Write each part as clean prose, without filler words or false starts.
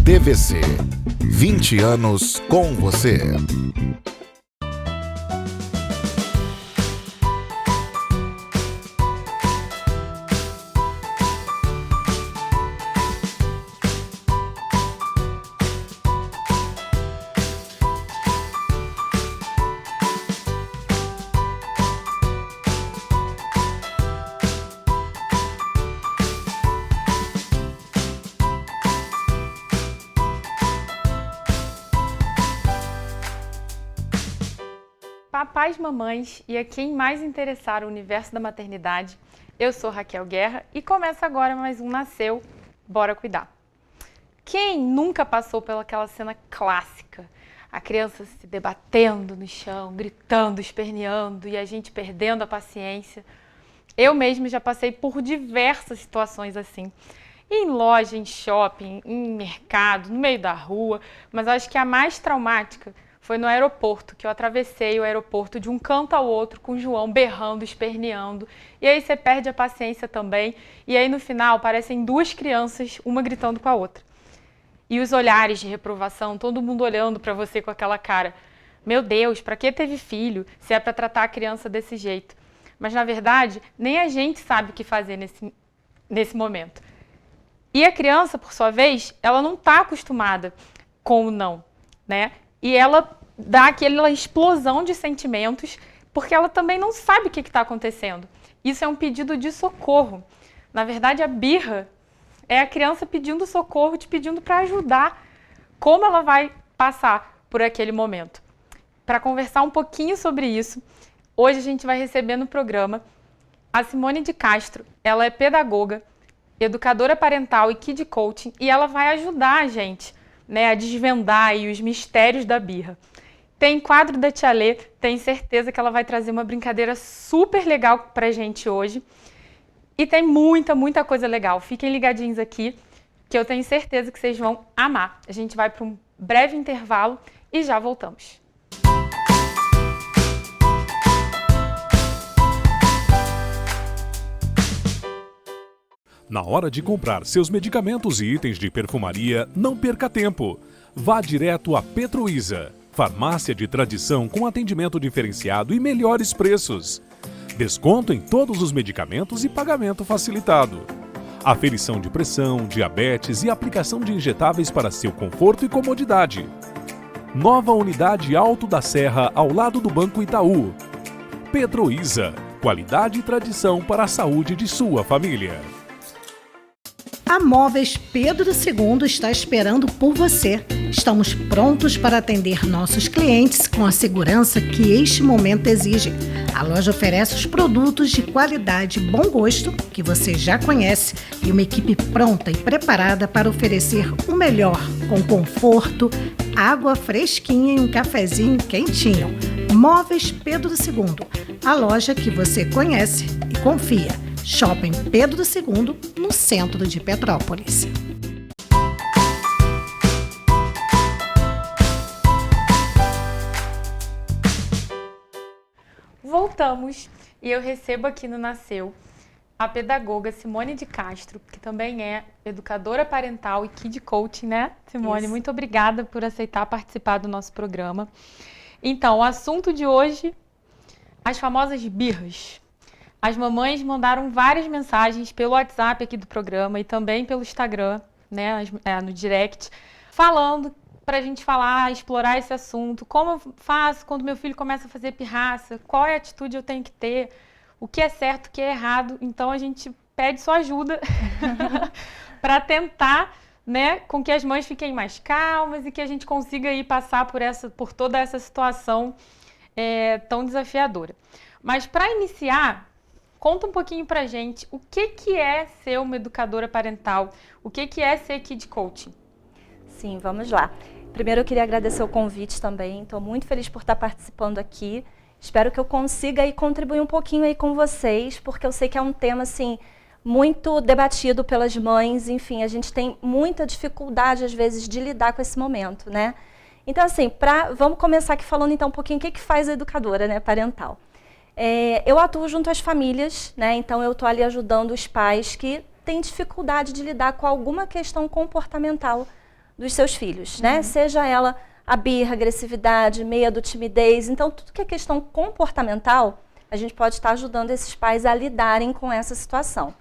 TVC, 20 anos com você. Papais, mamães e a quem mais interessar o universo da maternidade, eu sou Raquel Guerra e começa agora mais um Nasceu, Bora Cuidar. Quem nunca passou pelaquela cena clássica? A criança se debatendo no chão, gritando, esperneando e a gente perdendo a paciência. Eu mesma já passei por diversas situações assim. Em loja, em shopping, em mercado, no meio da rua, mas acho que a mais traumática foi no aeroporto, que eu atravessei o aeroporto de um canto ao outro com o João berrando, esperneando. E aí você perde a paciência também. E aí no final parecem duas crianças, uma gritando com a outra. E os olhares de reprovação, todo mundo olhando para você com aquela cara. Meu Deus, para que teve filho se é para tratar a criança desse jeito? Mas na verdade, nem a gente sabe o que fazer nesse momento. E a criança, por sua vez, ela não está acostumada com o não, né? E ela dá aquela explosão de sentimentos, porque ela também não sabe o que está acontecendo. Isso é um pedido de socorro. Na verdade, a birra é a criança pedindo socorro, te pedindo para ajudar. Como ela vai passar por aquele momento? Para conversar um pouquinho sobre isso, hoje a gente vai receber no programa a Simone de Castro. Ela é pedagoga, educadora parental e kid coaching, e ela vai ajudar a gente, né, a desvendar aí os mistérios da birra. Tem quadro da Tia Lê, tenho certeza que ela vai trazer uma brincadeira super legal pra gente hoje. E tem muita coisa legal. Fiquem ligadinhos aqui, que eu tenho certeza que vocês vão amar. A gente vai para um breve intervalo e já voltamos. Na hora de comprar seus medicamentos e itens de perfumaria, não perca tempo. Vá direto a Petroisa, farmácia de tradição com atendimento diferenciado e melhores preços. Desconto em todos os medicamentos e pagamento facilitado. Aferição de pressão, diabetes e aplicação de injetáveis para seu conforto e comodidade. Nova unidade Alto da Serra ao lado do Banco Itaú. Petroisa, qualidade e tradição para a saúde de sua família. A Móveis Pedro II está esperando por você. Estamos prontos para atender nossos clientes com a segurança que este momento exige. A loja oferece os produtos de qualidade e bom gosto que você já conhece e uma equipe pronta e preparada para oferecer o melhor com conforto, água fresquinha e um cafezinho quentinho. Móveis Pedro II, a loja que você conhece e confia. Shopping Pedro II, no centro de Petrópolis. Voltamos e eu recebo aqui no Nasceu a pedagoga Simone de Castro, que também é educadora parental e kid coaching, né, Simone? Isso. Muito obrigada por aceitar participar do nosso programa. Então, o assunto de hoje, as famosas birras. As mamães mandaram várias mensagens pelo WhatsApp aqui do programa e também pelo Instagram, né, no direct, falando para a gente falar, explorar esse assunto. Como eu faço quando meu filho começa a fazer pirraça? Qual é a atitude eu tenho que ter? O que é certo, o que é errado? Então, a gente pede sua ajuda para tentar, né, com que as mães fiquem mais calmas e que a gente consiga aí passar por toda essa situação tão desafiadora. Mas, para iniciar, conta um pouquinho pra gente o que é ser uma educadora parental, o que é ser kid coaching. Sim, vamos lá. Primeiro eu queria agradecer o convite também, estou muito feliz por estar participando aqui. Espero que eu consiga aí contribuir um pouquinho aí com vocês, porque eu sei que é um tema assim muito debatido pelas mães, enfim, a gente tem muita dificuldade às vezes de lidar com esse momento, né? Então, assim, vamos começar aqui falando então um pouquinho o que faz a educadora, né, parental. Eu atuo junto às famílias, né, então eu estou ali ajudando os pais que têm dificuldade de lidar com alguma questão comportamental dos seus filhos, né, seja ela a birra, agressividade, medo, timidez. Então, tudo que é questão comportamental, a gente pode estar ajudando esses pais a lidarem com essa situação.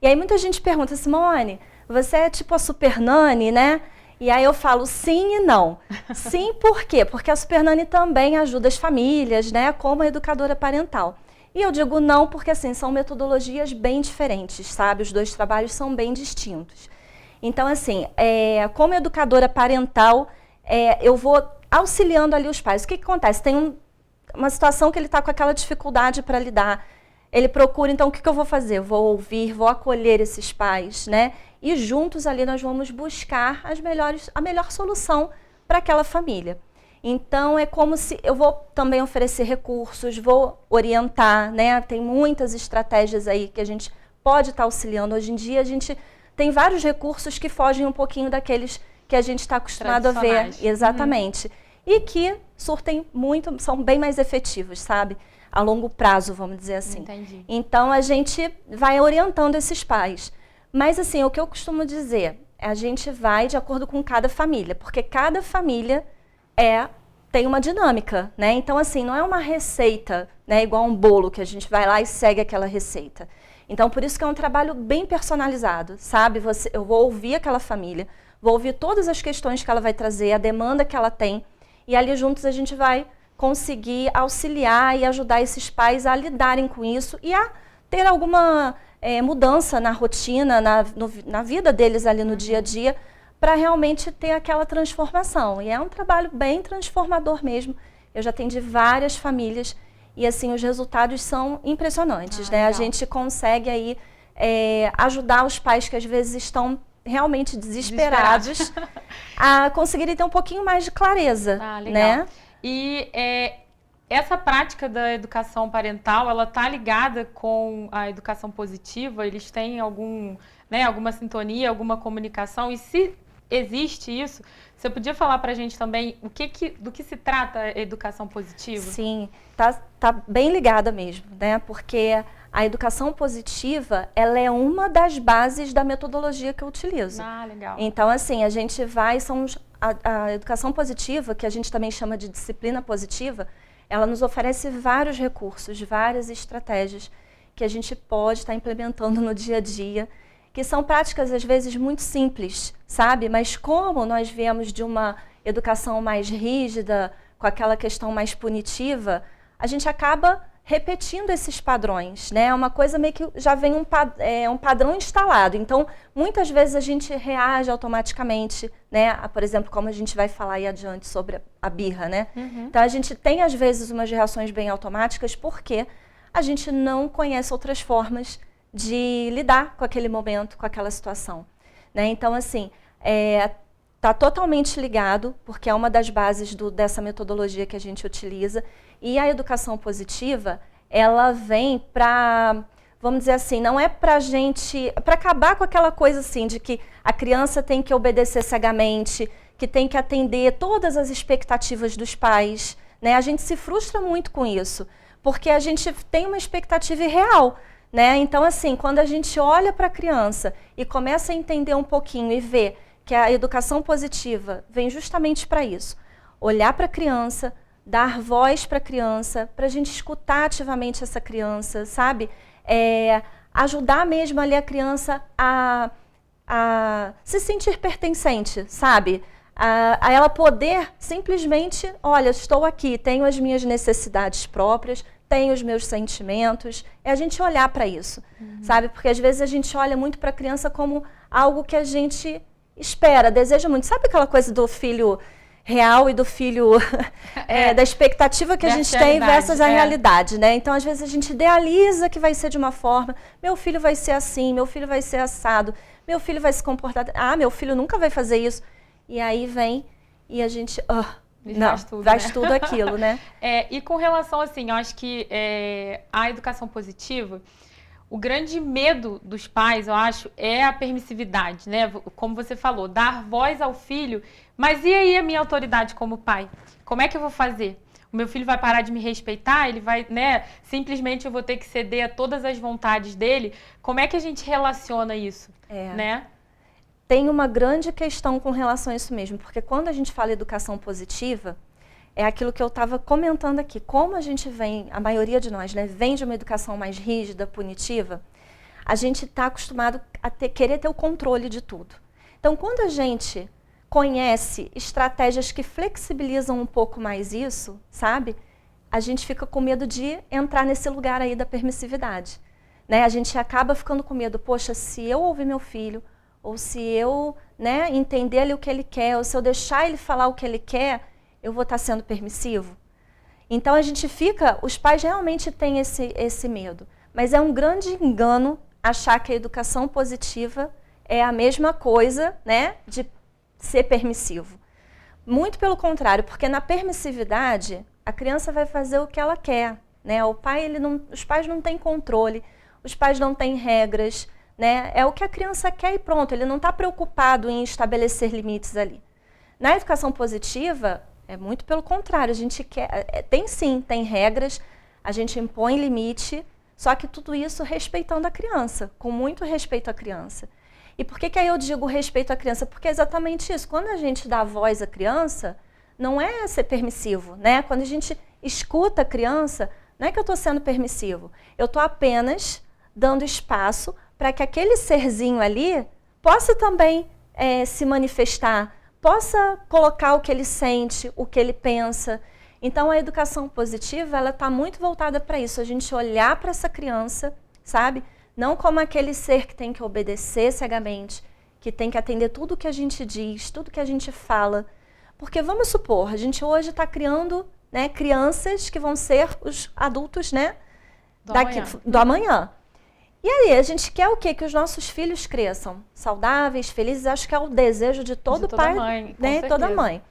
E aí muita gente pergunta, Simone, você é tipo a super nani, né? E aí eu falo sim e não. Sim, por quê? Porque a super nani também ajuda as famílias, né? Como a educadora parental. E eu digo não porque, assim, são metodologias bem diferentes, sabe? Os dois trabalhos são bem distintos. Então, assim, como educadora parental, eu vou auxiliando ali os pais. O que acontece? Tem uma situação que ele está com aquela dificuldade para lidar. Ele procura, então, o que eu vou fazer? Eu vou ouvir, vou acolher esses pais, né? E juntos ali nós vamos buscar a melhor solução para aquela família. Então, é como se eu vou também oferecer recursos, vou orientar, né? Tem muitas estratégias aí que a gente pode estar auxiliando. Hoje em dia, a gente tem vários recursos que fogem um pouquinho daqueles que a gente está acostumado a ver. Exatamente. E que são bem mais efetivos, sabe? A longo prazo, vamos dizer assim. Entendi. Então, a gente vai orientando esses pais. Mas, assim, o que eu costumo dizer, a gente vai de acordo com cada família, porque cada família tem uma dinâmica, né? Então, assim, não é uma receita, né, igual um bolo que a gente vai lá e segue aquela receita. Então, por isso que é um trabalho bem personalizado, sabe? Eu vou ouvir aquela família, vou ouvir todas as questões que ela vai trazer, a demanda que ela tem, e ali juntos a gente vai conseguir auxiliar e ajudar esses pais a lidarem com isso e a ter alguma mudança na rotina, na vida deles ali no dia a dia, para realmente ter aquela transformação. E é um trabalho bem transformador mesmo. Eu já atendi várias famílias e, assim, os resultados são impressionantes, né? Legal. A gente consegue aí ajudar os pais que às vezes estão realmente desesperados a conseguirem ter um pouquinho mais de clareza, legal. né? E essa prática da educação parental, ela está ligada com a educação positiva? Eles têm alguma sintonia, alguma comunicação? E se existe isso, você podia falar para a gente também do que se trata a educação positiva? Sim, tá bem ligada mesmo, né? Porque a educação positiva, ela é uma das bases da metodologia que eu utilizo. Legal. Então, assim, a gente vai, a educação positiva, que a gente também chama de disciplina positiva, ela nos oferece vários recursos, várias estratégias que a gente pode estar implementando no dia a dia, que são práticas, às vezes, muito simples, sabe? Mas como nós viemos de uma educação mais rígida, com aquela questão mais punitiva, a gente acaba repetindo esses padrões, né? É uma coisa meio que já vem um padrão instalado. Então, muitas vezes a gente reage automaticamente, né? Por exemplo, como a gente vai falar aí adiante sobre a birra, né? Então, a gente tem, às vezes, umas reações bem automáticas porque a gente não conhece outras formas de lidar com aquele momento, com aquela situação, né? Então, assim, está totalmente ligado, porque é uma das bases dessa metodologia que a gente utiliza. E a educação positiva, ela vem para, vamos dizer assim, não é para acabar com aquela coisa assim, de que a criança tem que obedecer cegamente, que tem que atender todas as expectativas dos pais, né? A gente se frustra muito com isso, porque a gente tem uma expectativa irreal, né? Então, assim, quando a gente olha para a criança e começa a entender um pouquinho e ver que a educação positiva vem justamente para isso, olhar para a criança, dar voz para a criança, para a gente escutar ativamente essa criança, sabe? Ajudar mesmo ali a criança a se sentir pertencente, sabe? A ela poder simplesmente, olha, estou aqui, tenho as minhas necessidades próprias, tenho os meus sentimentos. É a gente olhar para isso, sabe? Porque às vezes a gente olha muito para a criança como algo que a gente espera, deseja muito. Sabe aquela coisa do filho real e do filho da expectativa que a gente tem versus a realidade, né? Então, às vezes, a gente idealiza que vai ser de uma forma, meu filho vai ser assim, meu filho vai ser assado, meu filho vai se comportar, meu filho nunca vai fazer isso. E aí vem e a gente, faz tudo aquilo, né? E com relação, assim, eu acho que a educação positiva, o grande medo dos pais, eu acho, é a permissividade, né? Como você falou, dar voz ao filho. Mas e aí a minha autoridade como pai? Como é que eu vou fazer? O meu filho vai parar de me respeitar? Ele vai, né? Simplesmente eu vou ter que ceder a todas as vontades dele? Como é que a gente relaciona isso, né? Tem uma grande questão com relação a isso mesmo, porque quando a gente fala educação positiva, é aquilo que eu estava comentando aqui. Como a gente vem, a maioria de nós, né, vem de uma educação mais rígida, punitiva, a gente está acostumado a querer ter o controle de tudo. Então, quando a gente conhece estratégias que flexibilizam um pouco mais isso, sabe? A gente fica com medo de entrar nesse lugar aí da permissividade, né? A gente acaba ficando com medo, poxa, se eu ouvir meu filho, ou se eu, né, entender ali o que ele quer, ou se eu deixar ele falar o que ele quer, eu vou estar sendo permissivo? Então a gente fica, os pais realmente têm esse medo, mas é um grande engano achar que a educação positiva é a mesma coisa, né, de ser permissivo. Muito pelo contrário, porque na permissividade a criança vai fazer o que ela quer, né? Os pais não têm controle, os pais não têm regras, né? É o que a criança quer e pronto, ele não está preocupado em estabelecer limites ali. Na educação positiva, é muito pelo contrário, a gente quer, tem regras, a gente impõe limite, só que tudo isso respeitando a criança, com muito respeito à criança. E por que aí eu digo respeito à criança? Porque é exatamente isso, quando a gente dá voz à criança, não é ser permissivo, né? Quando a gente escuta a criança, não é que eu estou sendo permissivo, eu estou apenas dando espaço para que aquele serzinho ali possa também se manifestar, possa colocar o que ele sente, o que ele pensa. Então a educação positiva, ela está muito voltada para isso, a gente olhar para essa criança, sabe? Não como aquele ser que tem que obedecer cegamente, que tem que atender tudo o que a gente diz, tudo que a gente fala. Porque vamos supor, a gente hoje está criando, né, crianças que vão ser os adultos, né, do amanhã. E aí, a gente quer o quê? Que os nossos filhos cresçam saudáveis, felizes. Acho que é o desejo de todo pai, mãe, né? Toda mãe.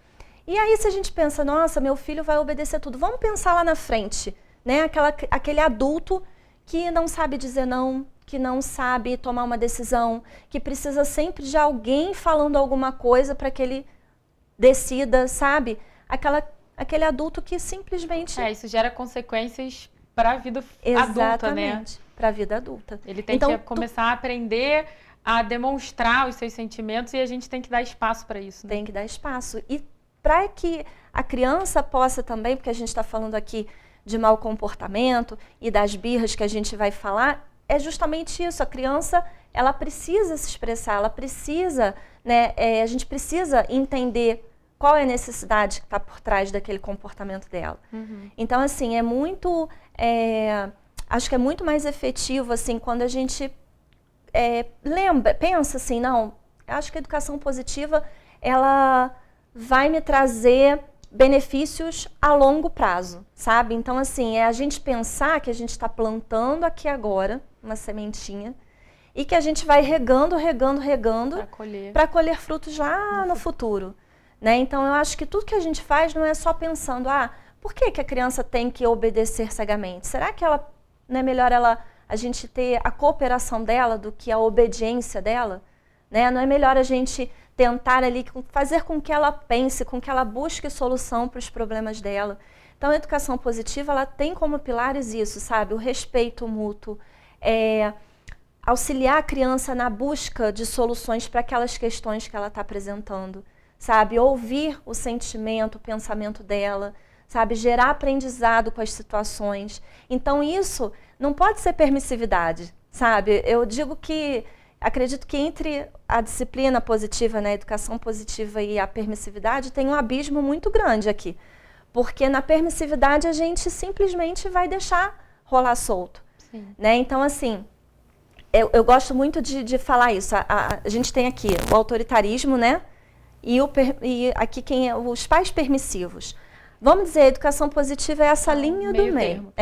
E aí, se a gente pensa, nossa, meu filho vai obedecer tudo. Vamos pensar lá na frente, né? Aquele adulto que não sabe dizer não, que não sabe tomar uma decisão, que precisa sempre de alguém falando alguma coisa para que ele decida, sabe? Aquele adulto que simplesmente... isso gera consequências para a vida adulta, né? Exatamente, para a vida adulta. Ele tem que começar a aprender a demonstrar os seus sentimentos e a gente tem que dar espaço para isso, né? Tem que dar espaço. E para que a criança possa também, porque a gente está falando aqui de mau comportamento e das birras que a gente vai falar, é justamente isso. A criança, ela precisa se expressar, ela precisa, né, a gente precisa entender qual é a necessidade que está por trás daquele comportamento dela. Então, assim, acho que é muito mais efetivo, assim, quando a gente pensa assim, não, acho que a educação positiva, ela vai me trazer benefícios a longo prazo, sabe? Então, assim, é a gente pensar que a gente está plantando aqui agora uma sementinha e que a gente vai regando para colher frutos lá no futuro. Né? Então, eu acho que tudo que a gente faz não é só pensando, por que a criança tem que obedecer cegamente? Será que não é melhor a gente ter a cooperação dela do que a obediência dela? Né? Não é melhor a gente tentar ali fazer com que ela pense, com que ela busque solução para os problemas dela? Então, a educação positiva, ela tem como pilares isso, sabe? O respeito mútuo, auxiliar a criança na busca de soluções para aquelas questões que ela está apresentando. Sabe, ouvir o sentimento, o pensamento dela, sabe, gerar aprendizado com as situações. Então isso não pode ser permissividade, sabe? Eu digo que, acredito que entre a disciplina positiva, né, a educação positiva e a permissividade tem um abismo muito grande aqui. Porque na permissividade a gente simplesmente vai deixar rolar solto. Né? Então, assim, eu gosto muito de falar isso. A gente tem aqui o autoritarismo, né? E aqui os pais permissivos. Vamos dizer, a educação positiva é essa linha do meio.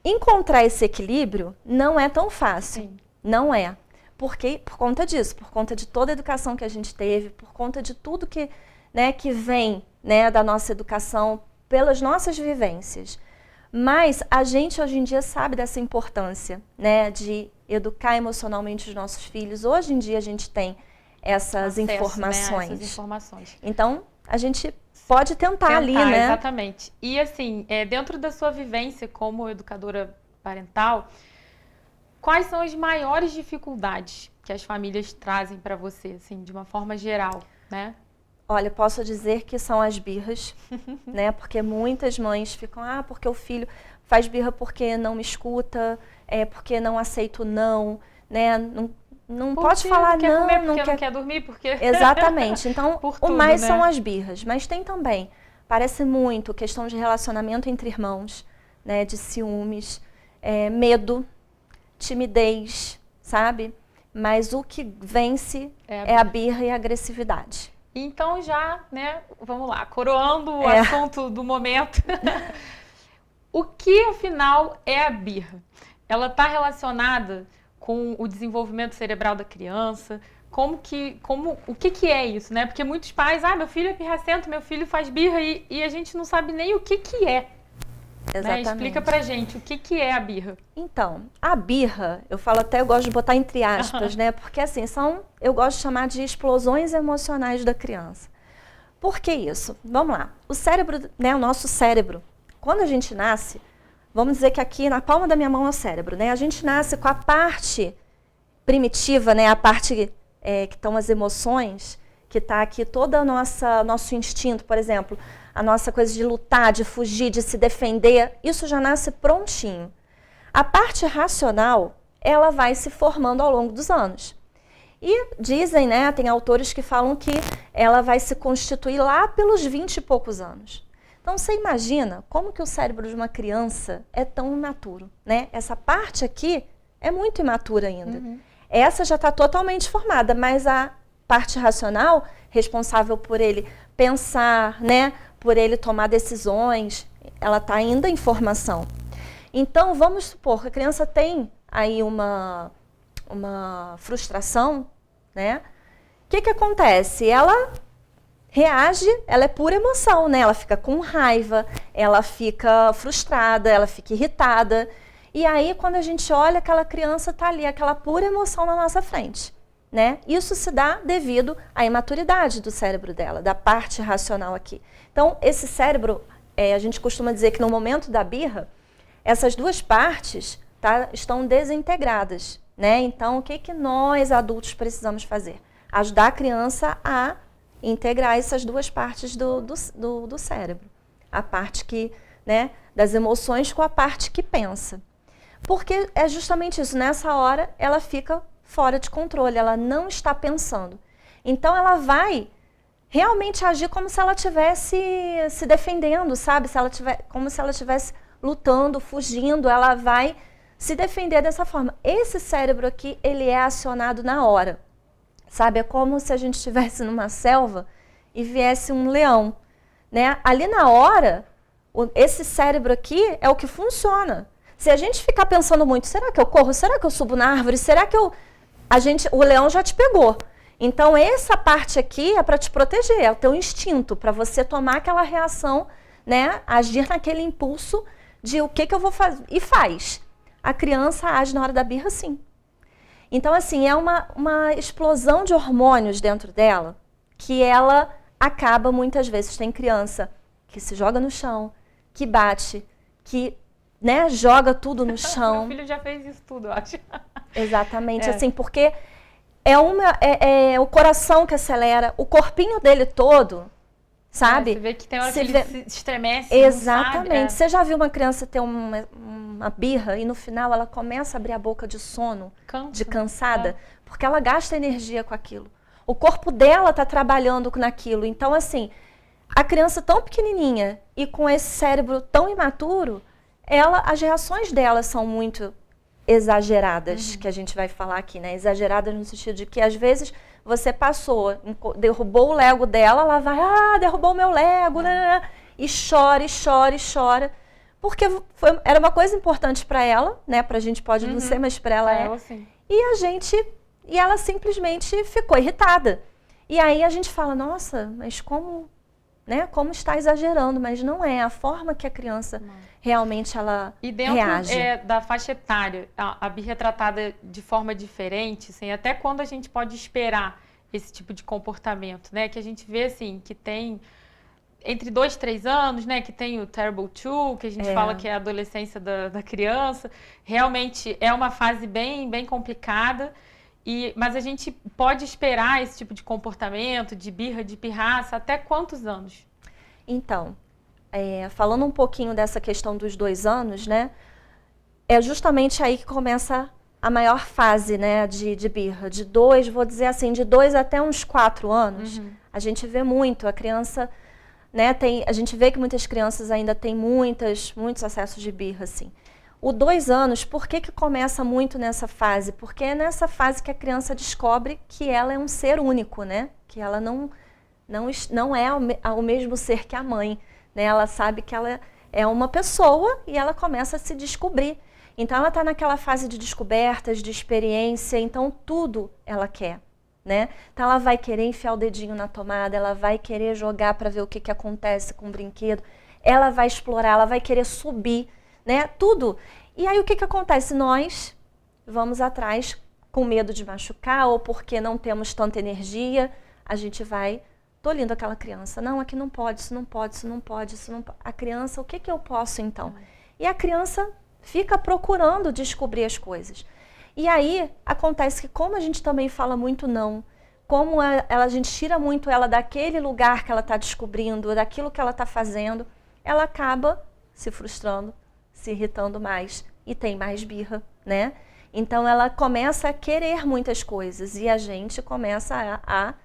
Encontrar esse equilíbrio não é tão fácil. Sim. Não é. Porque, por conta disso, por conta de toda a educação que a gente teve, por conta de tudo que, né, que vem, né, da nossa educação, pelas nossas vivências. Mas a gente hoje em dia sabe dessa importância, né, de educar emocionalmente os nossos filhos. Hoje em dia a gente tem essas informações. Né, essas informações. Então, a gente pode tentar ali, né? Exatamente. E assim, dentro da sua vivência como educadora parental, quais são as maiores dificuldades que as famílias trazem para você, assim, de uma forma geral, né? Olha, posso dizer que são as birras, né? Porque muitas mães ficam, porque o filho faz birra porque não me escuta, porque não aceita o não, né? Não pode falar não, não, comer porque não quer dormir, porque... Exatamente. Então, o mais né? são as birras. Mas tem também, parece muito, questão de relacionamento entre irmãos, né? De ciúmes, medo, timidez, sabe? Mas o que vence é a birra e a agressividade. Então já, né, vamos lá, coroando o assunto do momento. O que, afinal, é a birra? Ela está relacionada com o desenvolvimento cerebral da criança? O que é isso, né? Porque muitos pais, meu filho é pirracento, meu filho faz birra e a gente não sabe nem o que é. Exatamente. Né? Explica pra gente o que é a birra. Então, a birra, eu gosto de botar entre aspas, né? Porque assim, eu gosto de chamar de explosões emocionais da criança. Por que isso? Vamos lá. O cérebro, né? O nosso cérebro, quando a gente nasce, vamos dizer que aqui na palma da minha mão é o cérebro, né? A gente nasce com a parte primitiva, né? A parte que estão as emoções, que está aqui todo o nosso instinto, por exemplo, a nossa coisa de lutar, de fugir, de se defender, isso já nasce prontinho. A parte racional, ela vai se formando ao longo dos anos. E dizem, né, tem autores que falam que ela vai se constituir lá pelos 20 e poucos anos. Então, você imagina como que o cérebro de uma criança é tão imaturo, né? Essa parte aqui é muito imatura ainda. Uhum. Essa já está totalmente formada, mas a parte racional, responsável por ele pensar, né, por ele tomar decisões, ela está ainda em formação. Então, vamos supor que a criança tem aí uma frustração, né? O que acontece? Ela reage, ela é pura emoção, né? Ela fica com raiva, ela fica frustrada, ela fica irritada. E aí, quando a gente olha, aquela criança está ali, aquela pura emoção na nossa frente, né? Isso se dá devido à imaturidade do cérebro dela, da parte racional aqui. Então, esse cérebro, a gente costuma dizer que no momento da birra, essas duas partes estão desintegradas, né? Então, o que nós adultos precisamos fazer? Ajudar a criança a integrar essas duas partes do cérebro. A parte né, das emoções com a parte que pensa. Porque é justamente isso, nessa hora ela fica fora de controle, ela não está pensando. Então ela vai realmente agir como se ela estivesse se defendendo, sabe? Como se ela estivesse lutando, fugindo, ela vai se defender dessa forma. Esse cérebro aqui, ele é acionado na hora, sabe? É como se a gente estivesse numa selva e viesse um leão, né? Ali na hora, esse cérebro aqui é o que funciona. Se a gente ficar pensando muito, será que eu corro? Será que eu subo na árvore? Será que o leão já te pegou. Então, essa parte aqui é para te proteger, é o teu instinto, para você tomar aquela reação, né? Agir naquele impulso de o que eu vou fazer. E faz. A criança age na hora da birra, sim. Então, assim, é uma explosão de hormônios dentro dela que ela acaba, muitas vezes, tem criança que se joga no chão, que bate, que, né, joga tudo no chão. Meu filho já fez isso tudo, eu acho. Exatamente, assim, porque é o coração que acelera, o corpinho dele todo, sabe? Você vê que tem hora que ele se estremece. Exatamente. Você já viu uma criança ter uma birra e no final ela começa a abrir a boca de sono, de cansada, porque ela gasta energia com aquilo. O corpo dela está trabalhando naquilo. Então, assim, a criança tão pequenininha e com esse cérebro tão imaturo, as reações dela são muito exageradas, que a gente vai falar aqui, né? Exageradas no sentido de que, às vezes, você passou, derrubou o Lego dela, ela vai, derrubou o meu Lego, e chora, e chora, e chora. Porque era uma coisa importante para ela, né? Pra gente pode não ser, mas para ela é. Sim. E ela simplesmente ficou irritada. E aí a gente fala, nossa, mas como né, como está exagerando, mas não é a forma que a criança realmente ela E dentro reage. da faixa etária, a birra é tratada de forma diferente, assim, até quando a gente pode esperar esse tipo de comportamento, né? Que a gente vê, assim, que tem entre 2 e 3 anos, né? Que tem o Terrible Two, que a gente fala que é a adolescência da criança. Realmente é uma fase bem complicada, mas a gente pode esperar esse tipo de comportamento, de birra, de pirraça, até quantos anos? Então, falando um pouquinho dessa questão dos 2 anos, né? É justamente aí que começa a maior fase, né, de birra. De 2, vou dizer assim, de 2 até uns 4 anos, a gente vê muito. A criança, né, a gente vê que muitas crianças ainda têm muitos acessos de birra, assim. O 2 anos, por que começa muito nessa fase? Porque é nessa fase que a criança descobre que ela é um ser único, né? Que ela não é o mesmo ser que a mãe, né? Ela sabe que ela é uma pessoa e ela começa a se descobrir. Então, ela está naquela fase de descobertas, de experiência, então tudo ela quer, né? Então, ela vai querer enfiar o dedinho na tomada, ela vai querer jogar para ver o que acontece com o brinquedo, ela vai explorar, ela vai querer subir, né? Tudo. E aí, o que acontece? Nós vamos atrás com medo de machucar ou porque não temos tanta energia, a gente vai tolindo aquela criança. Não, aqui não pode, isso não pode, isso não pode, isso não pode. A criança, o que eu posso então? E a criança fica procurando descobrir as coisas. E aí, acontece que como a gente também fala muito não, como a gente tira muito ela daquele lugar que ela está descobrindo, daquilo que ela está fazendo, ela acaba se frustrando, se irritando mais e tem mais birra, né? Então, ela começa a querer muitas coisas e a gente começa a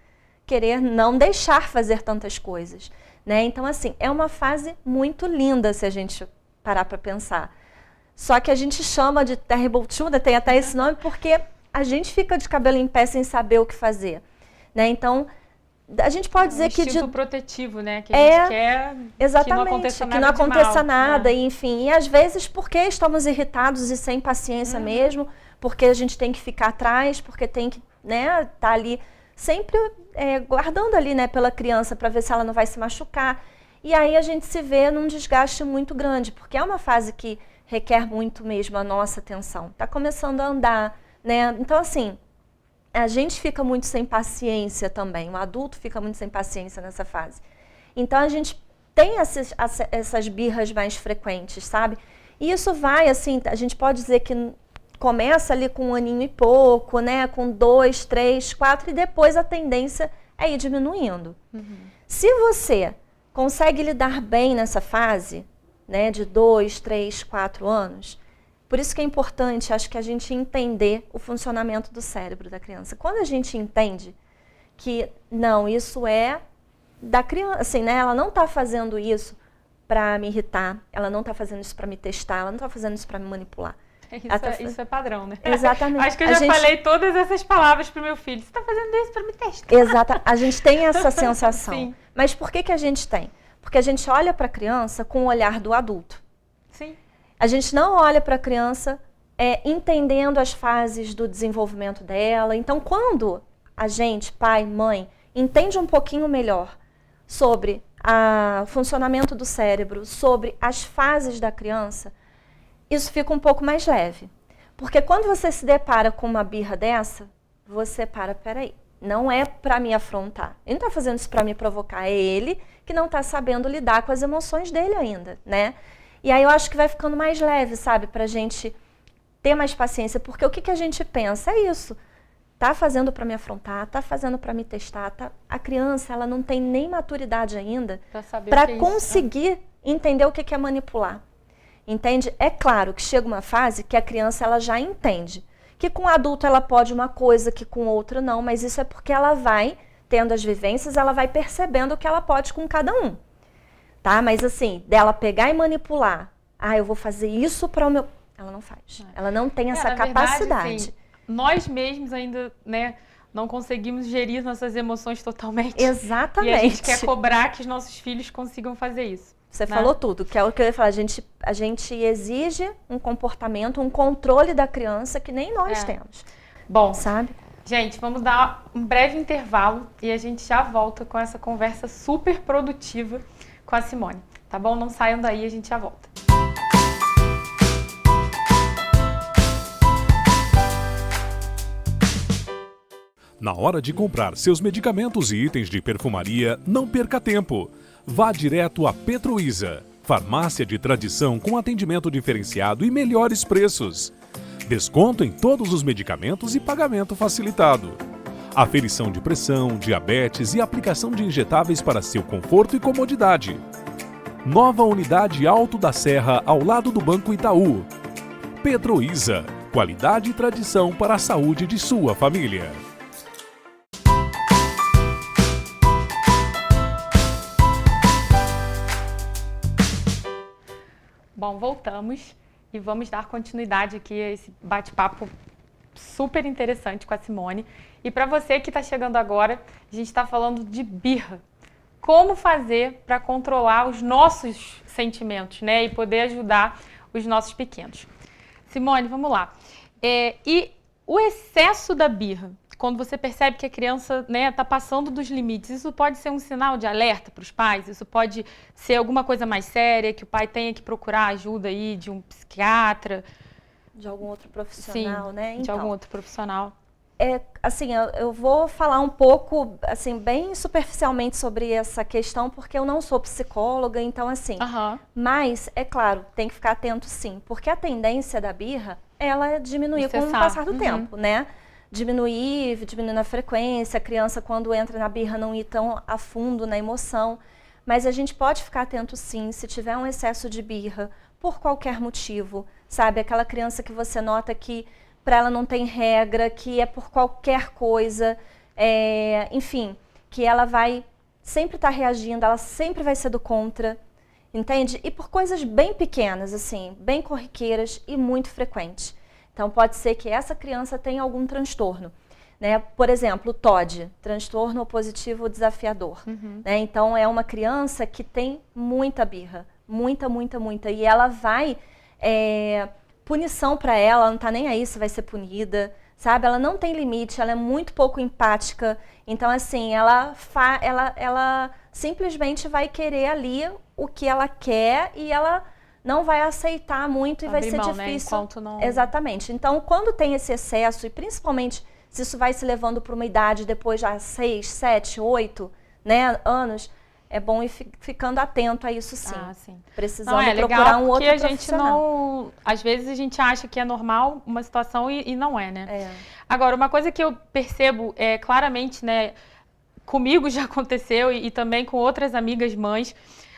querer não deixar fazer tantas coisas, né? Então, assim, é uma fase muito linda se a gente parar para pensar. Só que a gente chama de Terrible Two, tem até esse nome, porque a gente fica de cabelo em pé sem saber o que fazer, né? Então, a gente pode dizer que... instinto protetivo, né? Que a gente quer exatamente, que não aconteça nada que não aconteça nada, né? Enfim. E às vezes porque estamos irritados e sem paciência mesmo, porque a gente tem que ficar atrás, porque tem que, né, tá ali sempre guardando ali, né, pela criança para ver se ela não vai se machucar. E aí a gente se vê num desgaste muito grande, porque é uma fase que requer muito mesmo a nossa atenção. Está começando a andar, né? Então, assim, a gente fica muito sem paciência também. O adulto fica muito sem paciência nessa fase. Então, a gente tem essas birras mais frequentes, sabe? E isso vai, assim, a gente pode dizer que começa ali com 1 aninho e pouco, né? Com 2, 3, 4, e depois a tendência é ir diminuindo. Se você consegue lidar bem nessa fase, né, de 2, 3, 4 anos. Por isso que é importante, acho que a gente entender o funcionamento do cérebro da criança. Quando a gente entende que, não, isso é da criança, assim, né, ela não está fazendo isso para me irritar, ela não está fazendo isso para me testar, ela não está fazendo isso para me manipular. Isso é padrão, né? Exatamente. Acho que eu já falei todas essas palavras pro meu filho. Você está fazendo isso para me testar? Exato. A gente tem essa sensação. Sim. Mas por que a gente tem? Porque a gente olha para a criança com o olhar do adulto. Sim. A gente não olha para a criança entendendo as fases do desenvolvimento dela. Então, quando a gente, pai, mãe, entende um pouquinho melhor sobre o funcionamento do cérebro, sobre as fases da criança, isso fica um pouco mais leve. Porque quando você se depara com uma birra dessa, você peraí, não é para me afrontar. Ele não está fazendo isso para me provocar, é ele que não está sabendo lidar com as emoções dele ainda, né? E aí eu acho que vai ficando mais leve, sabe? Pra gente ter mais paciência, porque o que a gente pensa é isso. Tá fazendo para me afrontar, tá fazendo para me testar, tá? A criança, ela não tem nem maturidade ainda para conseguir entender o que é manipular. Entende? É claro que chega uma fase que a criança ela já entende que com o adulto ela pode uma coisa, que com outro não, mas isso é porque ela vai tendo as vivências, ela vai percebendo o que ela pode com cada um. Tá? Mas assim, dela pegar e manipular, eu vou fazer isso para o meu... Ela não faz. Ela não tem essa capacidade. Verdade, assim, nós mesmos ainda, né, não conseguimos gerir nossas emoções totalmente. Exatamente. E a gente quer cobrar que os nossos filhos consigam fazer isso. Você falou tudo, que é o que eu ia falar. A gente exige um comportamento, um controle da criança que nem nós temos. Bom, sabe? Gente, vamos dar um breve intervalo e a gente já volta com essa conversa super produtiva com a Simone, tá bom? Não saiam daí, a gente já volta. Na hora de comprar seus medicamentos e itens de perfumaria, não perca tempo. Vá direto a Petruísa, farmácia de tradição com atendimento diferenciado e melhores preços. Desconto em todos os medicamentos e pagamento facilitado. Aferição de pressão, diabetes e aplicação de injetáveis para seu conforto e comodidade. Nova unidade Alto da Serra, ao lado do Banco Itaú. Petruísa, qualidade e tradição para a saúde de sua família. Bom, voltamos e vamos dar continuidade aqui a esse bate-papo super interessante com a Simone. E para você que está chegando agora, a gente está falando de birra. Como fazer para controlar os nossos sentimentos, né? E poder ajudar os nossos pequenos. Simone, vamos lá. E o excesso da birra, quando você percebe que a criança, né, está passando dos limites, isso pode ser um sinal de alerta para os pais? Isso pode ser alguma coisa mais séria, que o pai tenha que procurar ajuda aí de um psiquiatra? De algum outro profissional, Sim, né? de algum outro profissional. Assim, eu vou falar um pouco, assim, bem superficialmente sobre essa questão, porque eu não sou psicóloga, então, assim... Mas, é claro, tem que ficar atento, sim, porque a tendência da birra, ela é diminuir com o passar do tempo, né? Diminuindo a frequência, a criança, quando entra na birra, não ir tão a fundo na emoção. Mas a gente pode ficar atento, sim, se tiver um excesso de birra, por qualquer motivo, sabe? Aquela criança que você nota que para ela não tem regra, que é por qualquer coisa, enfim, que ela vai sempre estar reagindo, ela sempre vai ser do contra, entende? E por coisas bem pequenas, assim, bem corriqueiras e muito frequentes. Então, pode ser que essa criança tenha algum transtorno, né? Por exemplo, o TOD, transtorno opositivo desafiador. Né? Então, é uma criança que tem muita birra, muita, e ela vai... punição para ela não está nem aí se vai ser punida, sabe? Ela não tem limite, ela é muito pouco empática. Então, assim, ela simplesmente vai querer ali o que ela quer e ela não vai aceitar muito e vai ser difícil. Né? Enquanto não... Exatamente. Então, quando tem esse excesso, e principalmente se isso vai se levando para uma idade depois já 6, 7, 8, né, anos... É bom ir ficando atento a isso, sim. Sim. Precisando procurar um outro profissional. Porque a gente não... Às vezes a gente acha que é normal uma situação e não é, né? Agora, uma coisa que eu percebo claramente, né? Comigo já aconteceu e também com outras amigas mães.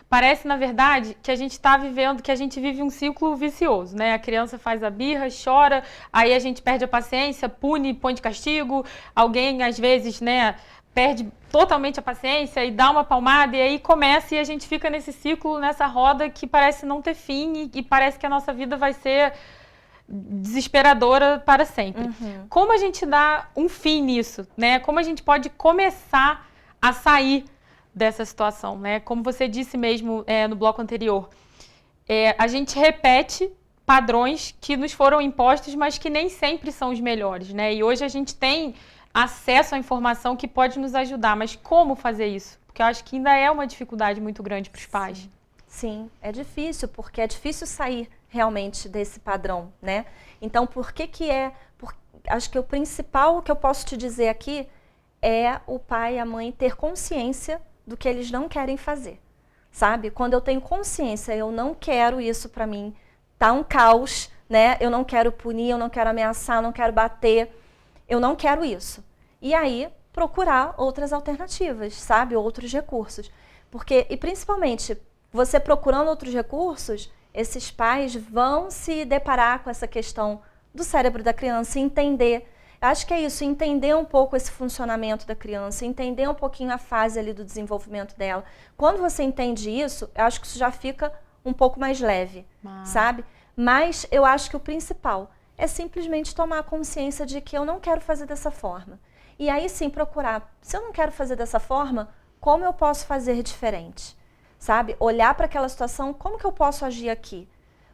Parece, na verdade, que a gente está vivendo, que a gente vive um ciclo vicioso, né? A criança faz a birra, chora, aí a gente perde a paciência, pune, põe de castigo. Alguém, às vezes, né... perde totalmente a paciência e dá uma palmada e aí começa e a gente fica nesse ciclo, nessa roda que parece não ter fim e parece que a nossa vida vai ser desesperadora para sempre. Como a gente dá um fim nisso, né? Como a gente pode começar a sair dessa situação, né? Como você disse mesmo no bloco anterior, a gente repete padrões que nos foram impostos, mas que nem sempre são os melhores, né? E hoje a gente tem acesso à informação que pode nos ajudar, mas como fazer isso? Porque eu acho que ainda é uma dificuldade muito grande para os pais. Sim, é difícil, porque é difícil sair realmente desse padrão, né? Então, acho que o principal que eu posso te dizer aqui é o pai e a mãe ter consciência do que eles não querem fazer, sabe? Quando eu tenho consciência, eu não quero isso para mim, tá um caos, né? Eu não quero punir, eu não quero ameaçar, eu não quero bater. Eu não quero isso. E aí, procurar outras alternativas, sabe? Outros recursos. E principalmente, você procurando outros recursos, esses pais vão se deparar com essa questão do cérebro da criança e entender. Acho que é isso, entender um pouco esse funcionamento da criança, entender um pouquinho a fase ali do desenvolvimento dela. Quando você entende isso, eu acho que isso já fica um pouco mais leve, sabe? Mas eu acho que o principal é simplesmente tomar consciência de que eu não quero fazer dessa forma. E aí sim procurar, se eu não quero fazer dessa forma, como eu posso fazer diferente? Sabe? Olhar para aquela situação, como que eu posso agir aqui?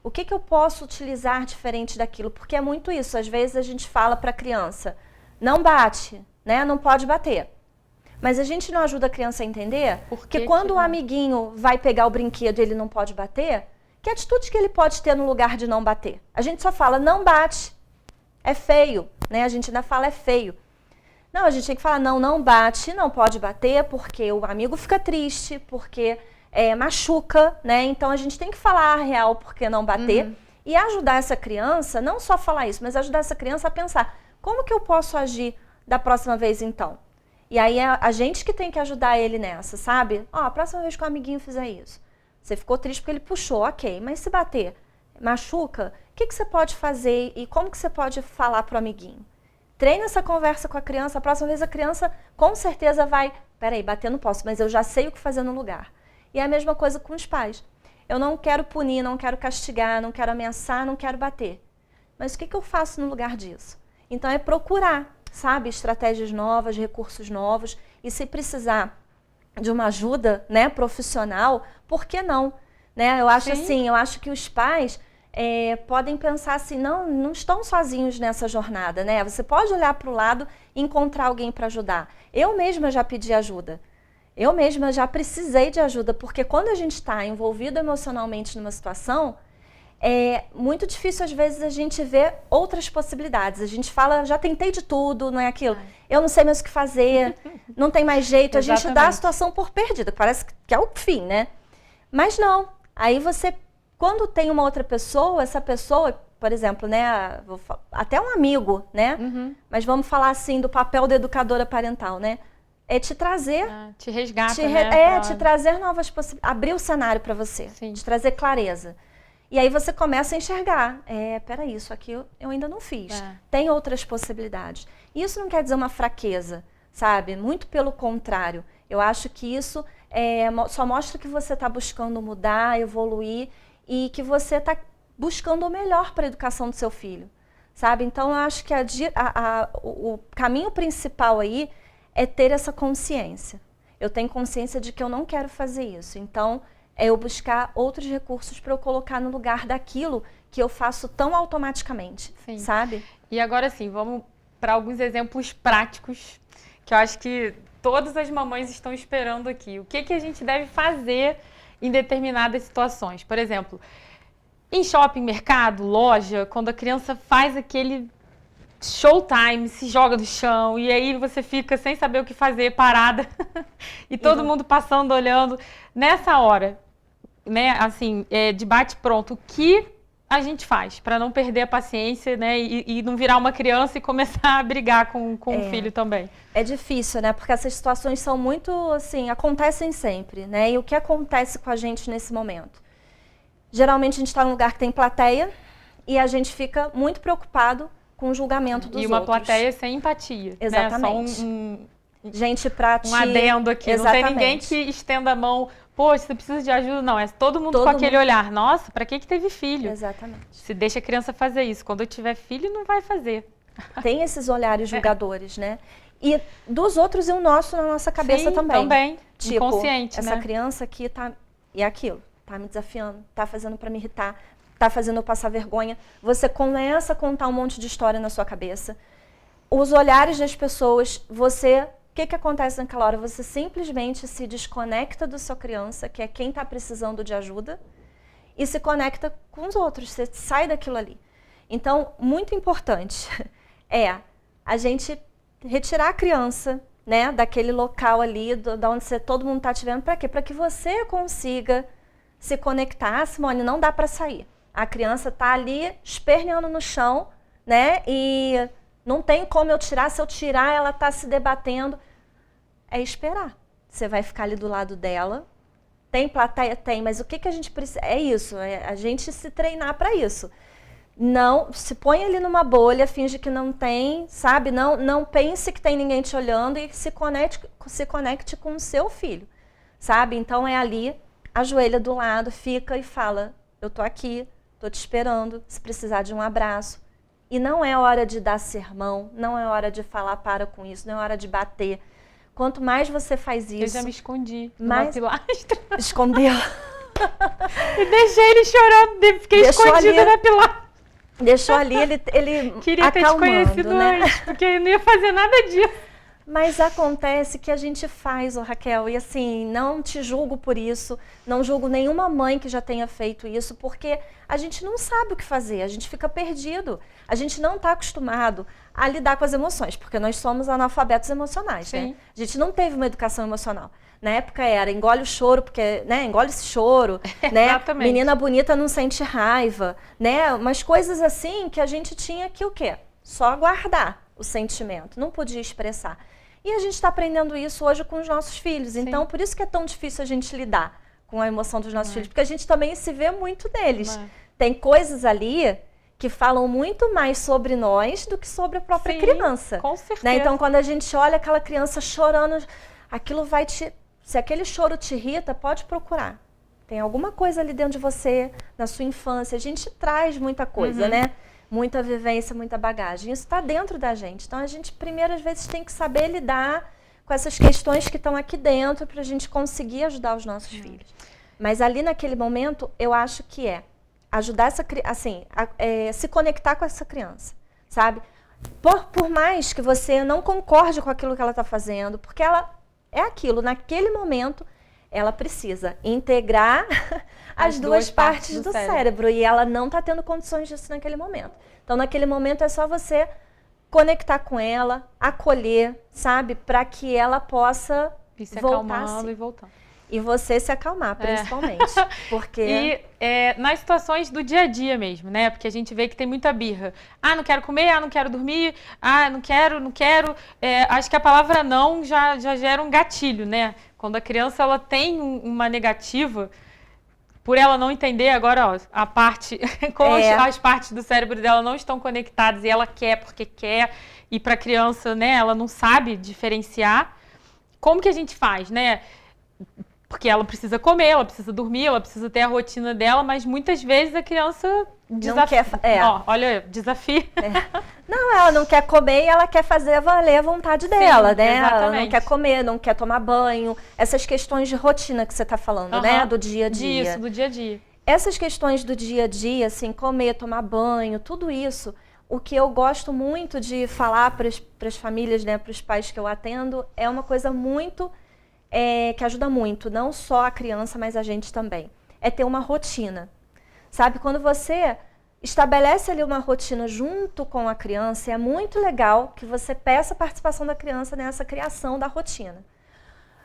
O que eu posso utilizar diferente daquilo? Porque é muito isso, às vezes a gente fala para a criança, não bate, né? Não pode bater. Mas a gente não ajuda a criança a entender que quando o amiguinho vai pegar o brinquedo e ele não pode bater, que atitude que ele pode ter no lugar de não bater? A gente só fala, não bate, é feio, né? A gente ainda fala, é feio. Não, a gente tem que falar, não bate, não pode bater, porque o amigo fica triste, porque machuca, né? Então a gente tem que falar a real porque não bater e ajudar essa criança, não só falar isso, mas ajudar essa criança a pensar, como que eu posso agir da próxima vez então? E aí é a gente que tem que ajudar ele nessa, sabe? Ó, a próxima vez que o amiguinho fizer isso, você ficou triste porque ele puxou, ok, mas se bater, machuca, o que você pode fazer e como que você pode falar pro amiguinho? Treine essa conversa com a criança, a próxima vez a criança com certeza vai, peraí, bater não posso, mas eu já sei o que fazer no lugar. E é a mesma coisa com os pais. Eu não quero punir, não quero castigar, não quero ameaçar, não quero bater. Mas o que eu faço no lugar disso? Então é procurar, sabe, estratégias novas, recursos novos, e se precisar de uma ajuda, né, profissional, por que não? Né? Eu acho assim, eu acho que os pais podem pensar assim, não estão sozinhos nessa jornada, né? Você pode olhar para o lado e encontrar alguém para ajudar. Eu mesma já pedi ajuda. Eu mesma já precisei de ajuda, porque quando a gente está envolvido emocionalmente numa situação, é muito difícil às vezes a gente ver outras possibilidades. A gente fala, já tentei de tudo, não é aquilo. Eu não sei mais o que fazer, não tem mais jeito. A gente dá a situação por perdida, parece que é o fim, né? Mas não. Aí você, quando tem uma outra pessoa, essa pessoa, por exemplo, né, até um amigo, né? Mas vamos falar assim do papel da educadora parental, né? É te trazer, te resgata, né? Te trazer novas possibilidades, abrir o cenário para você, te trazer clareza. E aí você começa a enxergar, peraí, isso aqui eu ainda não fiz, tem outras possibilidades. E isso não quer dizer uma fraqueza, sabe? Muito pelo contrário, eu acho que isso só mostra que você está buscando mudar, evoluir e que você está buscando o melhor para a educação do seu filho, sabe? Então eu acho que o caminho principal aí é ter essa consciência. Eu tenho consciência de que eu não quero fazer isso. Então, é eu buscar outros recursos para eu colocar no lugar daquilo que eu faço tão automaticamente, sabe? E agora sim, vamos para alguns exemplos práticos, que eu acho que todas as mamães estão esperando aqui. O que a gente deve fazer em determinadas situações? Por exemplo, em shopping, mercado, loja, quando a criança faz aquele showtime, se joga no chão e aí você fica sem saber o que fazer, parada e todo mundo passando, olhando. Nessa hora, né, assim, de bate-pronto, o que a gente faz para não perder a paciência, né, e não virar uma criança e começar a brigar com o filho também? É difícil, né, porque essas situações são muito, assim, acontecem sempre, né, e o que acontece com a gente nesse momento? Geralmente a gente está num lugar que tem plateia e a gente fica muito preocupado com o julgamento dos outros. E uma plateia sem empatia. Exatamente. Né? Só gente pra um adendo aqui. Exatamente. Não tem ninguém que estenda a mão. Poxa, você precisa de ajuda? Não, é todo mundo com aquele olhar. Nossa, pra que teve filho? Exatamente. Se deixa a criança fazer isso. Quando eu tiver filho, não vai fazer. Tem esses olhares julgadores, né? E dos outros e o nosso na nossa cabeça também. Tipo, inconsciente, essa né? criança aqui tá... E aquilo. Tá me desafiando. Tá fazendo pra me irritar. Tá fazendo eu passar vergonha. Você começa a contar um monte de história na sua cabeça. Os olhares das pessoas, o que acontece naquela hora? Você simplesmente se desconecta da sua criança, que é quem está precisando de ajuda, e se conecta com os outros, você sai daquilo ali. Então, muito importante a gente retirar a criança, né, daquele local ali, da onde todo mundo está te vendo. Para quê? Para que você consiga se conectar. Simone, não dá para sair. A criança está ali esperneando no chão, né? E não tem como eu tirar. Se eu tirar, ela está se debatendo. É esperar. Você vai ficar ali do lado dela. Tem plateia? Tem. Mas o que a gente precisa? É isso. É a gente se treinar para isso. Não se põe ali numa bolha, finge que não tem, sabe? Não pense que tem ninguém te olhando e se conecte com o seu filho, sabe? Então é ali, ajoelha do lado, fica e fala: eu tô aqui. Estou te esperando, se precisar de um abraço. E não é hora de dar sermão, não é hora de falar para com isso, não é hora de bater. Quanto mais você faz isso... Eu já me escondi numa pilastra. Escondeu. E deixei ele chorando, fiquei escondida na pilastra. Deixou ali, ele Queria ter te acalmando, conhecido né? antes, porque eu não ia fazer nada disso. Mas acontece que a gente faz, Raquel, e assim, não te julgo por isso, não julgo nenhuma mãe que já tenha feito isso, porque a gente não sabe o que fazer, a gente fica perdido, a gente não está acostumado a lidar com as emoções, porque nós somos analfabetos emocionais, né? A gente não teve uma educação emocional. Na época era engole o choro, porque, né, engole esse choro, né? Exatamente. Menina bonita não sente raiva, né? Umas coisas assim que a gente tinha que o quê? Só guardar o sentimento, não podia expressar. E a gente está aprendendo isso hoje com os nossos filhos. Sim. Então, por isso que é tão difícil a gente lidar com a emoção dos nossos filhos, porque a gente também se vê muito neles. Tem coisas ali que falam muito mais sobre nós do que sobre a própria criança. Com certeza. Né? Então, quando a gente olha aquela criança chorando, aquilo vai te... Se aquele choro te irrita, pode procurar. Tem alguma coisa ali dentro de você, na sua infância. A gente traz muita coisa, né? Muita vivência, muita bagagem. Isso está dentro da gente. Então, a gente, primeiro, às vezes, tem que saber lidar com essas questões que estão aqui dentro para a gente conseguir ajudar os nossos filhos. Mas ali, naquele momento, eu acho que é ajudar essa assim, se conectar com essa criança, sabe? Por mais que você não concorde com aquilo que ela está fazendo, porque ela é aquilo, naquele momento, ela precisa integrar as duas partes do cérebro e ela não está tendo condições disso naquele momento. Então, naquele momento, é só você conectar com ela, acolher, sabe? Para que ela possa voltar assim. E voltando. E você se acalmar, principalmente. Porque... E nas situações do dia a dia mesmo, né? Porque a gente vê que tem muita birra. Ah, não quero comer, ah, não quero dormir, ah, não quero. Acho que a palavra não já gera um gatilho, né? Quando a criança ela tem uma negativa, por ela não entender agora, ó, a parte, como as partes do cérebro dela não estão conectadas e ela quer porque quer, e para a criança, né, ela não sabe diferenciar. Como que a gente faz, né? Porque ela precisa comer, ela precisa dormir, ela precisa ter a rotina dela, mas muitas vezes a criança desafia. Olha, desafio. Não, ela não quer comer e ela quer fazer valer a vontade dela, né? Exatamente. Ela não quer comer, não quer tomar banho. Essas questões de rotina que você está falando, né? Do dia a dia. Isso, do dia a dia. Essas questões do dia a dia, assim, comer, tomar banho, tudo isso, o que eu gosto muito de falar para as famílias, né, para os pais que eu atendo, é uma coisa muito... que ajuda muito, não só a criança, mas a gente também. É ter uma rotina. Sabe, quando você estabelece ali uma rotina junto com a criança, é muito legal que você peça a participação da criança nessa criação da rotina.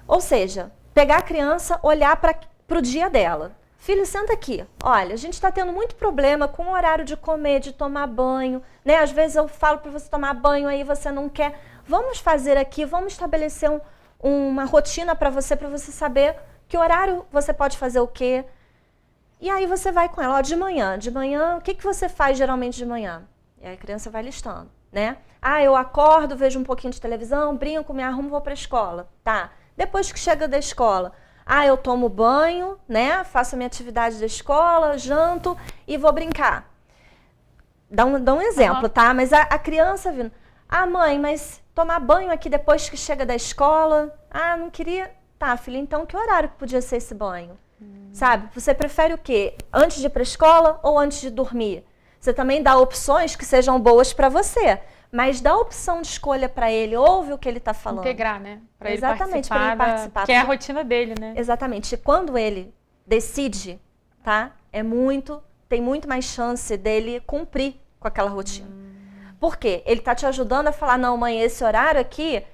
Ou seja, pegar a criança, olhar para o dia dela. Filho, senta aqui. Olha, a gente está tendo muito problema com o horário de comer, de tomar banho, né? Às vezes eu falo para você tomar banho, aí você não quer. Vamos fazer aqui, vamos estabelecer uma rotina para você saber que horário você pode fazer o quê. E aí você vai com ela, ó, de manhã, o que você faz geralmente de manhã? E aí a criança vai listando, né? Ah, eu acordo, vejo um pouquinho de televisão, brinco, me arrumo, vou para a escola. Tá. Depois que chega da escola, ah, eu tomo banho, né? Faço a minha atividade da escola, janto e vou brincar. Dá um exemplo, tá? Mas a criança vindo, ah, mãe, mas tomar banho aqui depois que chega da escola, ah, não queria... Tá, filha, então que horário que podia ser esse banho? Sabe, você prefere o quê? Antes de ir para a escola ou antes de dormir? Você também dá opções que sejam boas para você, mas dá opção de escolha para ele, ouve o que ele está falando. Integrar, né? Para ele participar. Que é a rotina dele, né? Exatamente. E quando ele decide, tá? Tem muito mais chance dele cumprir com aquela rotina. Por quê? Ele está te ajudando a falar, não, mãe, esse horário aqui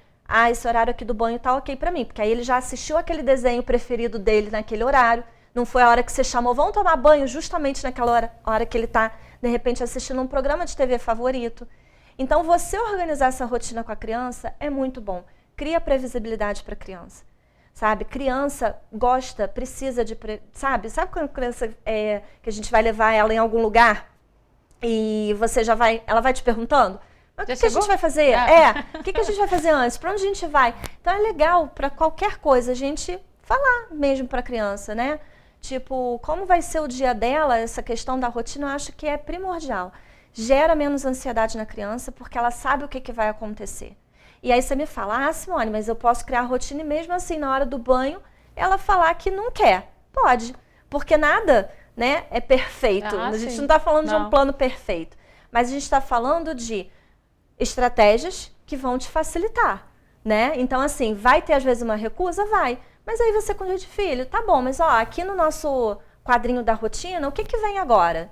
do banho tá ok pra mim. Porque aí ele já assistiu aquele desenho preferido dele naquele horário. Não foi a hora que você chamou, vamos tomar banho justamente naquela hora que ele tá, de repente, assistindo um programa de TV favorito. Então, você organizar essa rotina com a criança é muito bom. Cria previsibilidade para a criança. Sabe? Criança gosta, precisa de... Sabe quando a criança que a gente vai levar ela em algum lugar e você ela vai te perguntando? Mas o que a gente vai fazer? O que a gente vai fazer antes? Para onde a gente vai? Então é legal para qualquer coisa a gente falar mesmo para a criança, né? Tipo, como vai ser o dia dela, essa questão da rotina, eu acho que é primordial. Gera menos ansiedade na criança porque ela sabe o que vai acontecer. E aí você me fala, Simone, mas eu posso criar a rotina e mesmo assim na hora do banho ela falar que não quer. Pode, porque nada, né, é perfeito. A gente não está falando de um plano perfeito. Mas a gente está falando de estratégias que vão te facilitar, né? Então, assim, vai ter às vezes uma recusa? Vai. Mas aí você com jeito de filho, tá bom, mas ó, aqui no nosso quadrinho da rotina, o que que vem agora?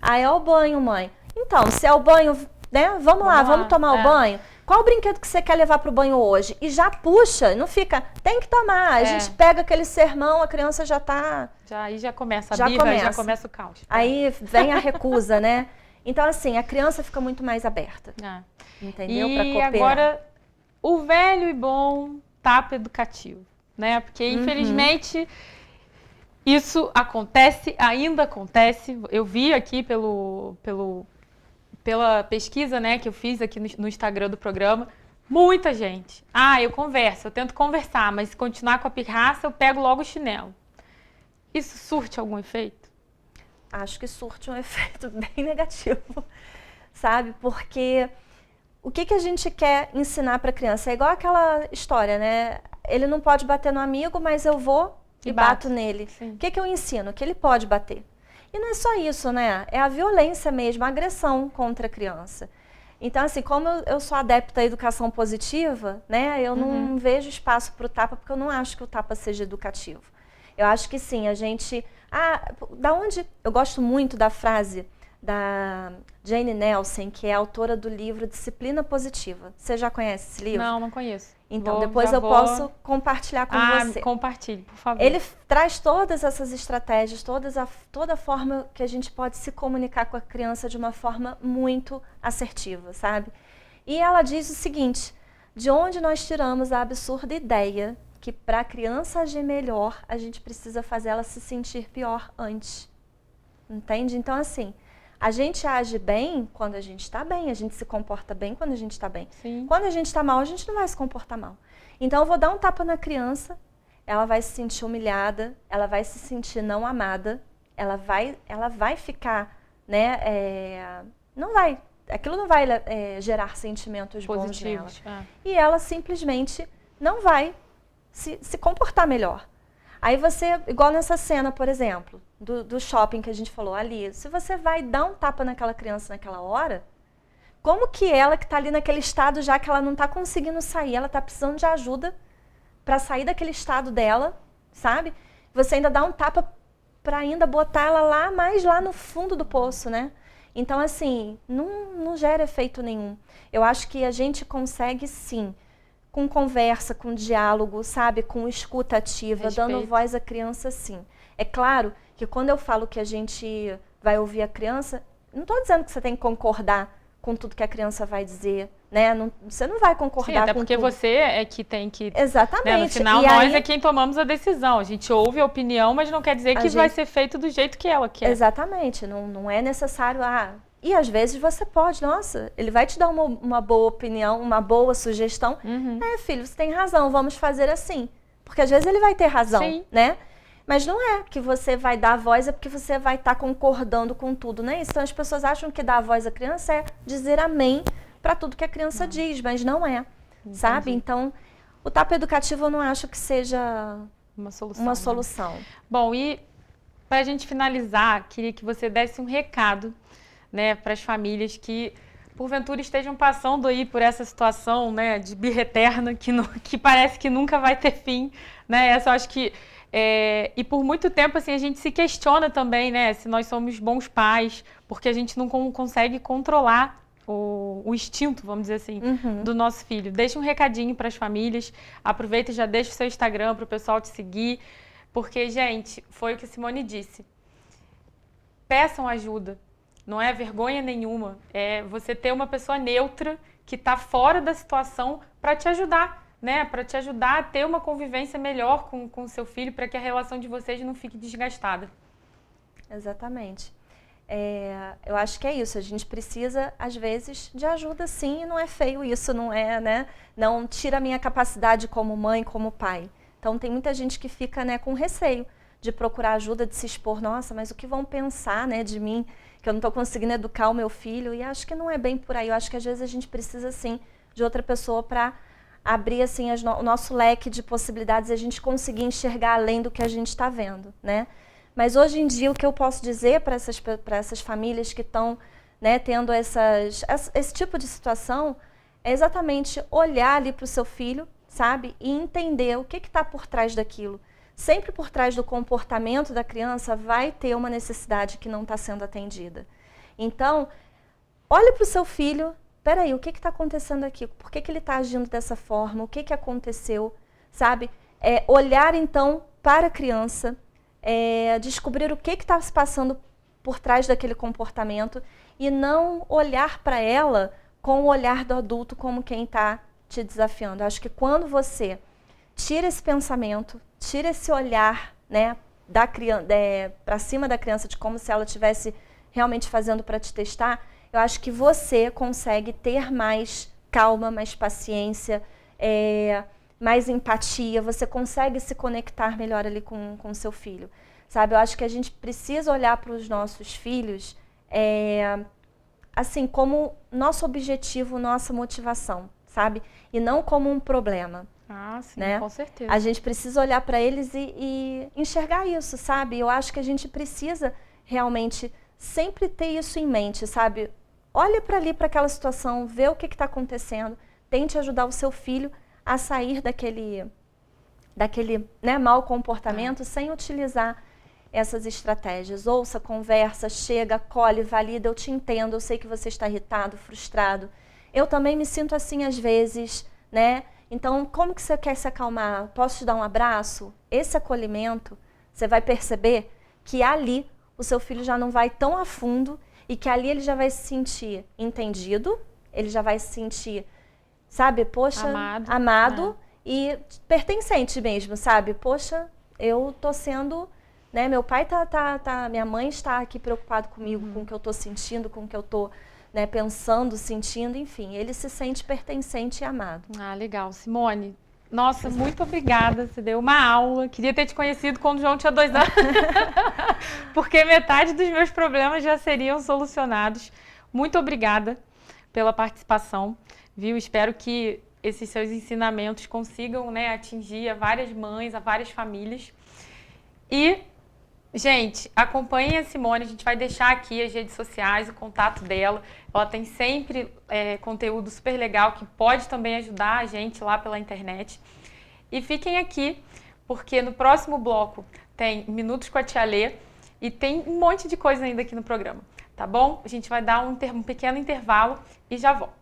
Ah, é o banho, mãe. Então, se é o banho, né? Vamos lá, vamos tomar o banho. Qual o brinquedo que você quer levar pro banho hoje? E já puxa, não fica, tem que tomar. A gente pega aquele sermão, a criança já tá... Aí já começa a birra, já começa o caos. Aí vem a recusa, né? Então, assim, a criança fica muito mais aberta. Entendeu? Pra cooperar. E agora, o velho e bom tapa educativo, né? Porque, infelizmente, isso acontece, ainda acontece. Eu vi aqui pela pesquisa, né, que eu fiz aqui no Instagram do programa, muita gente. Eu converso, eu tento conversar, mas se continuar com a pirraça, eu pego logo o chinelo. Isso surte algum efeito? Acho que surte um efeito bem negativo, sabe? Porque o que a gente quer ensinar para a criança? É igual aquela história, né? Ele não pode bater no amigo, mas eu vou e bato nele. Sim. O que eu ensino? Que ele pode bater. E não é só isso, né? É a violência mesmo, a agressão contra a criança. Então, assim, como eu sou adepta à educação positiva, né? Eu não vejo espaço para o tapa, porque eu não acho que o tapa seja educativo. Eu acho que sim, a gente... da onde... Eu gosto muito da frase da Jane Nelsen, que é autora do livro Disciplina Positiva. Você já conhece esse livro? Não posso. Então, depois eu posso compartilhar com você. Compartilhe, por favor. Ele traz todas essas estratégias, toda a forma que a gente pode se comunicar com a criança de uma forma muito assertiva, sabe? E ela diz o seguinte, de onde nós tiramos a absurda ideia que para a criança agir melhor, a gente precisa fazer ela se sentir pior antes. Entende? Então, assim, a gente age bem quando a gente está bem, a gente se comporta bem quando a gente está bem. Sim. Quando a gente está mal, a gente não vai se comportar mal. Então, eu vou dar um tapa na criança, ela vai se sentir humilhada, ela vai se sentir não amada, ela vai ficar, né, aquilo não vai gerar sentimentos positivos bons nela. E ela simplesmente não vai se comportar melhor. Aí você, igual nessa cena, por exemplo, do shopping que a gente falou ali, se você vai dar um tapa naquela criança naquela hora, como que ela que está ali naquele estado, já que ela não está conseguindo sair, ela está precisando de ajuda para sair daquele estado dela, sabe? Você ainda dá um tapa para ainda botar ela mais lá no fundo do poço, né? Então, assim, não gera efeito nenhum. Eu acho que a gente consegue, sim, com conversa, com diálogo, sabe? Com escuta ativa, dando voz à criança, sim. É claro que quando eu falo que a gente vai ouvir a criança, não estou dizendo que você tem que concordar com tudo que a criança vai dizer, né? Você não vai concordar até com porque tudo. Você é que tem que... Exatamente. Né? No final, e nós aí... é quem tomamos a decisão. A gente ouve a opinião, mas não quer dizer que vai ser feito do jeito que ela quer. Exatamente. Não é necessário... E às vezes você pode, nossa, ele vai te dar uma boa opinião, uma boa sugestão. Filho, você tem razão, vamos fazer assim. Porque às vezes ele vai ter razão, né? Mas não é que você vai dar a voz, é porque você vai estar concordando com tudo, né? Então as pessoas acham que dar a voz à criança é dizer amém para tudo que a criança diz, mas não é, sabe? Então, o tapa educativo eu não acho que seja uma solução. Né? Bom, e para a gente finalizar, queria que você desse um recado, né, para as famílias que porventura estejam passando aí por essa situação, né, de birra eterna que parece que nunca vai ter fim, né? Essa eu acho que e por muito tempo assim a gente se questiona também, né, se nós somos bons pais, porque a gente não consegue controlar o instinto, vamos dizer assim, do nosso filho. Deixa um recadinho para as famílias, aproveita e já deixa o seu Instagram para o pessoal te seguir, porque, gente, foi o que a Simone disse. Peçam ajuda. Não é vergonha nenhuma, é você ter uma pessoa neutra que está fora da situação para te ajudar, né? Para te ajudar a ter uma convivência melhor com o seu filho, para que a relação de vocês não fique desgastada. Exatamente. Eu acho que é isso, a gente precisa, às vezes, de ajuda sim, e não é feio isso, não é, né? Não tira a minha capacidade como mãe, como pai. Então tem muita gente que fica, né, com receio de procurar ajuda, de se expor, nossa, mas o que vão pensar, né, de mim, que eu não estou conseguindo educar o meu filho, e acho que não é bem por aí. Eu acho que às vezes a gente precisa, sim, de outra pessoa para abrir, assim, o nosso leque de possibilidades e a gente conseguir enxergar além do que a gente está vendo, né? Mas hoje em dia, o que eu posso dizer para essas famílias que estão, né, tendo esse tipo de situação, é exatamente olhar ali para o seu filho, sabe? E entender o que está por trás daquilo. Sempre por trás do comportamento da criança vai ter uma necessidade que não está sendo atendida. Então, olhe para o seu filho, peraí, o que está acontecendo aqui? Por que ele está agindo dessa forma? O que aconteceu? Sabe? Olhar então para a criança, descobrir o que está se passando por trás daquele comportamento e não olhar para ela com o olhar do adulto como quem está te desafiando. Eu acho que quando você tira esse pensamento, tira esse olhar, né, para cima da criança, de como se ela estivesse realmente fazendo para te testar, eu acho que você consegue ter mais calma, mais paciência, mais empatia, você consegue se conectar melhor ali com o seu filho. Sabe, eu acho que a gente precisa olhar para os nossos filhos assim, como nosso objetivo, nossa motivação, sabe? E não como um problema. Ah, sim, né? Com certeza. A gente precisa olhar para eles e enxergar isso, sabe? Eu acho que a gente precisa realmente sempre ter isso em mente, sabe? Olha para ali, para aquela situação, vê o que está acontecendo, tente ajudar o seu filho a sair daquele né, mau comportamento sem utilizar essas estratégias. Ouça, conversa, chega, acolhe, valida, eu te entendo, eu sei que você está irritado, frustrado. Eu também me sinto assim às vezes, né? Então, como que você quer se acalmar? Posso te dar um abraço? Esse acolhimento, você vai perceber que ali o seu filho já não vai tão a fundo e que ali ele já vai se sentir entendido, ele já vai se sentir, sabe, poxa, amado e pertencente mesmo, sabe? Poxa, eu tô sendo, né, meu pai minha mãe está aqui preocupado comigo, com o que eu tô sentindo, com o que eu tô, né, pensando, sentindo, enfim, ele se sente pertencente e amado. Ah, legal. Simone, nossa, muito obrigada, você deu uma aula. Queria ter te conhecido quando o João tinha 2 anos, porque metade dos meus problemas já seriam solucionados. Muito obrigada pela participação, viu? Espero que esses seus ensinamentos consigam, né, atingir a várias mães, a várias famílias. E, gente, acompanhem a Simone, a gente vai deixar aqui as redes sociais, o contato dela. Ela tem sempre conteúdo super legal que pode também ajudar a gente lá pela internet. E fiquem aqui, porque no próximo bloco tem Minutos com a Tia Lê e tem um monte de coisa ainda aqui no programa, tá bom? A gente vai dar um pequeno intervalo e já volta.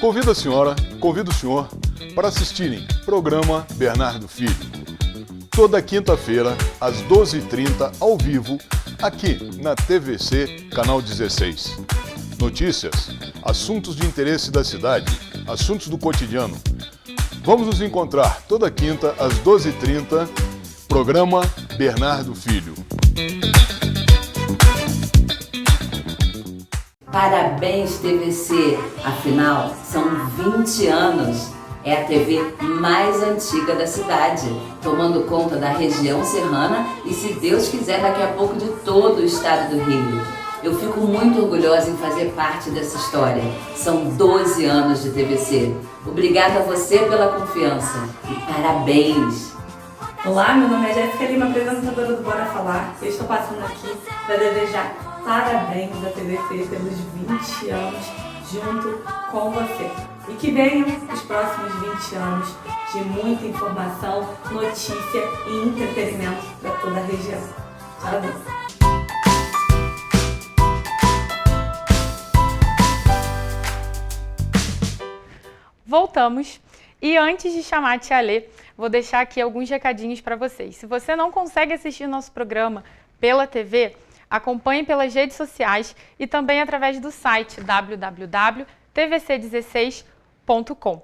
Convido a senhora, convido o senhor para assistirem programa Bernardo Filho. Toda quinta-feira, às 12h30, ao vivo, aqui na TVC, canal 16. Notícias, assuntos de interesse da cidade, assuntos do cotidiano. Vamos nos encontrar toda quinta, às 12h30, programa Bernardo Filho. Parabéns, TVC! Afinal, são 20 anos. É a TV mais antiga da cidade, tomando conta da região serrana e, se Deus quiser, daqui a pouco de todo o estado do Rio. Eu fico muito orgulhosa em fazer parte dessa história. São 12 anos de TVC. Obrigada a você pela confiança e parabéns! Olá, meu nome é Jéssica Lima, apresentadora do Bora Falar. Eu estou passando aqui para desejar parabéns à TVC pelos 20 anos junto com você. E que venham os próximos 20 anos de muita informação, notícia e entretenimento para toda a região. Tchau! Voltamos. E antes de chamar a Tia Lê, vou deixar aqui alguns recadinhos para vocês. Se você não consegue assistir nosso programa pela TV, acompanhe pelas redes sociais e também através do site www.tvc16.com.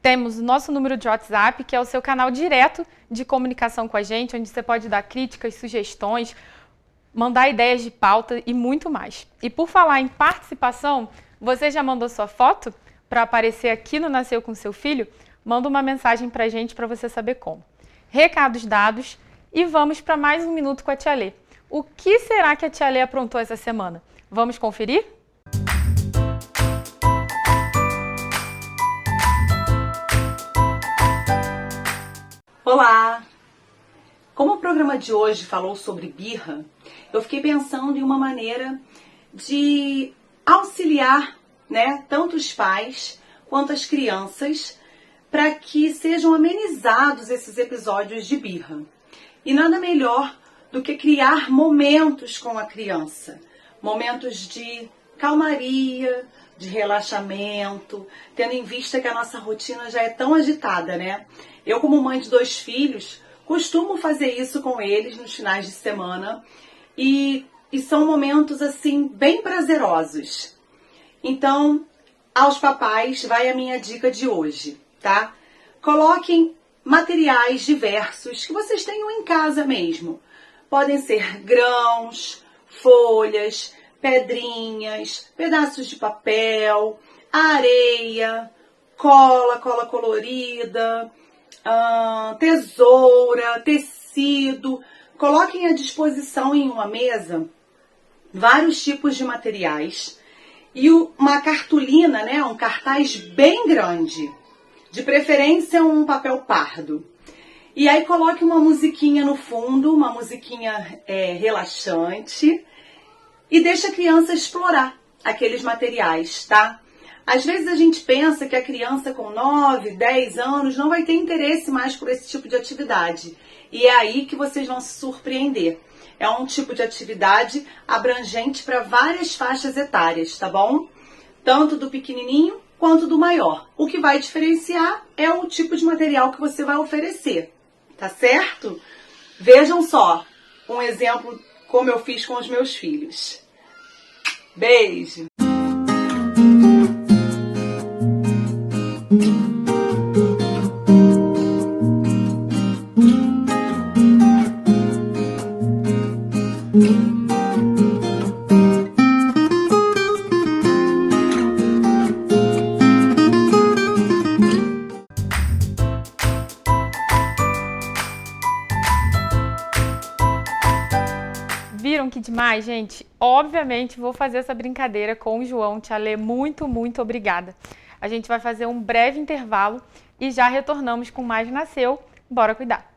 Temos o nosso número de WhatsApp, que é o seu canal direto de comunicação com a gente, onde você pode dar críticas, sugestões, mandar ideias de pauta e muito mais. E por falar em participação, você já mandou sua foto para aparecer aqui no Nasceu com Seu Filho? Manda uma mensagem para a gente para você saber como. Recados dados e vamos para mais um Minuto com a Tia Lê. O que será que a Tia Lê aprontou essa semana? Vamos conferir? Olá! Como o programa de hoje falou sobre birra, eu fiquei pensando em uma maneira de auxiliar, né, tanto os pais quanto as crianças para que sejam amenizados esses episódios de birra. E nada melhor do que criar momentos com a criança, momentos de calmaria, de relaxamento, tendo em vista que a nossa rotina já é tão agitada, né? Eu, como mãe de 2 filhos, costumo fazer isso com eles nos finais de semana e são momentos, assim, bem prazerosos. Então, aos papais, vai a minha dica de hoje, tá? Coloquem materiais diversos que vocês tenham em casa mesmo. Podem ser grãos, folhas, pedrinhas, pedaços de papel, areia, cola colorida, tesoura, tecido. Coloquem à disposição em uma mesa vários tipos de materiais e uma cartolina, né, um cartaz bem grande, de preferência um papel pardo. E aí coloque uma musiquinha no fundo, uma musiquinha relaxante, e deixa a criança explorar aqueles materiais, tá? Às vezes a gente pensa que a criança com 9, 10 anos não vai ter interesse mais por esse tipo de atividade. E é aí que vocês vão se surpreender. É um tipo de atividade abrangente para várias faixas etárias, tá bom? Tanto do pequenininho quanto do maior. O que vai diferenciar é o tipo de material que você vai oferecer, tá certo? Vejam só um exemplo como eu fiz com os meus filhos. Beijo! Viram que demais, gente? Obviamente vou fazer essa brincadeira com o João. Tia Lê, muito, muito obrigada. A gente vai fazer um breve intervalo e já retornamos com mais Nasceu. Bora cuidar!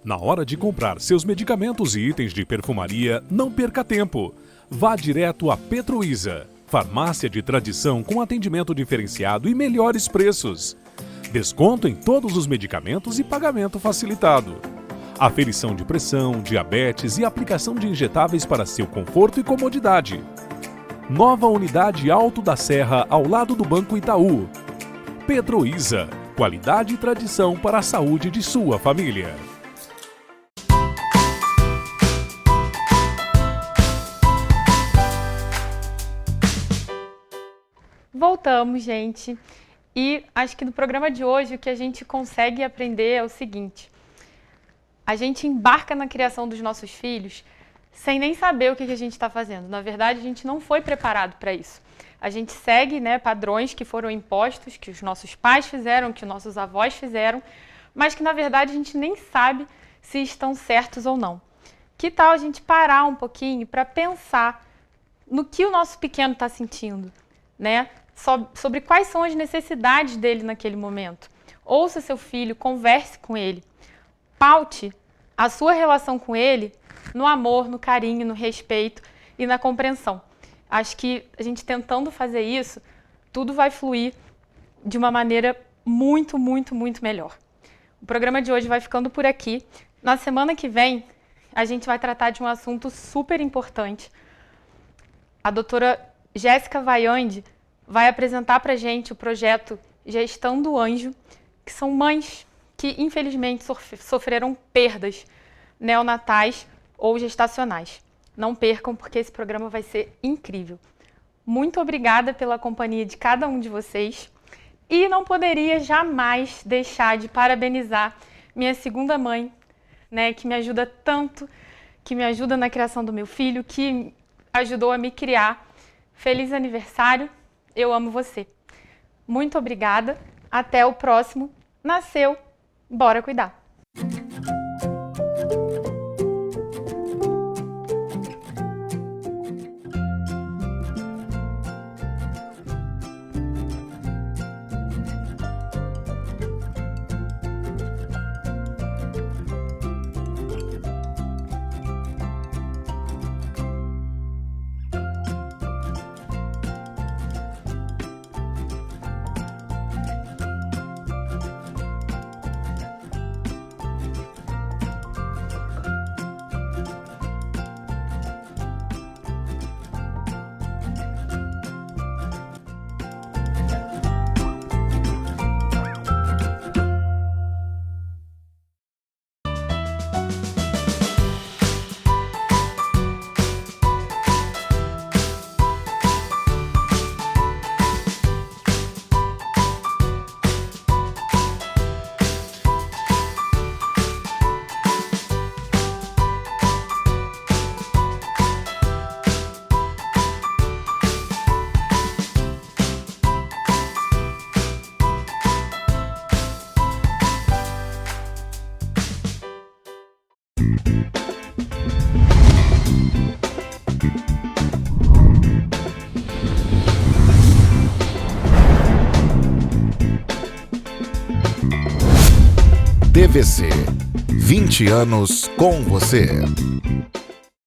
Na hora de comprar seus medicamentos e itens de perfumaria, não perca tempo. Vá direto a Petroísa, farmácia de tradição com atendimento diferenciado e melhores preços. Desconto em todos os medicamentos e pagamento facilitado. Aferição de pressão, diabetes e aplicação de injetáveis para seu conforto e comodidade. Nova unidade Alto da Serra ao lado do Banco Itaú. Petroísa, qualidade e tradição para a saúde de sua família. Voltamos, gente. E acho que no programa de hoje o que a gente consegue aprender é o seguinte: a gente embarca na criação dos nossos filhos sem nem saber o que a gente está fazendo. Na verdade, a gente não foi preparado para isso. A gente segue, né, padrões que foram impostos, que os nossos pais fizeram, que os nossos avós fizeram, mas que na verdade a gente nem sabe se estão certos ou não. Que tal a gente parar um pouquinho para pensar no que o nosso pequeno está sentindo, né? Sobre quais são as necessidades dele naquele momento. Ouça seu filho, converse com ele. Paute a sua relação com ele no amor, no carinho, no respeito e na compreensão. Acho que a gente tentando fazer isso, tudo vai fluir de uma maneira muito, muito, muito melhor. O programa de hoje vai ficando por aqui. Na semana que vem, a gente vai tratar de um assunto super importante. A doutora Jéssica Vaiande vai apresentar para a gente o projeto Gestão do Anjo, que são mães que, infelizmente, sofreram perdas neonatais ou gestacionais. Não percam, porque esse programa vai ser incrível. Muito obrigada pela companhia de cada um de vocês. E não poderia jamais deixar de parabenizar minha segunda mãe, né, que me ajuda tanto, que me ajuda na criação do meu filho, que ajudou a me criar. Feliz aniversário! Eu amo você. Muito obrigada. Até o próximo. Nasceu. Bora cuidar. TVC. 20 anos com você.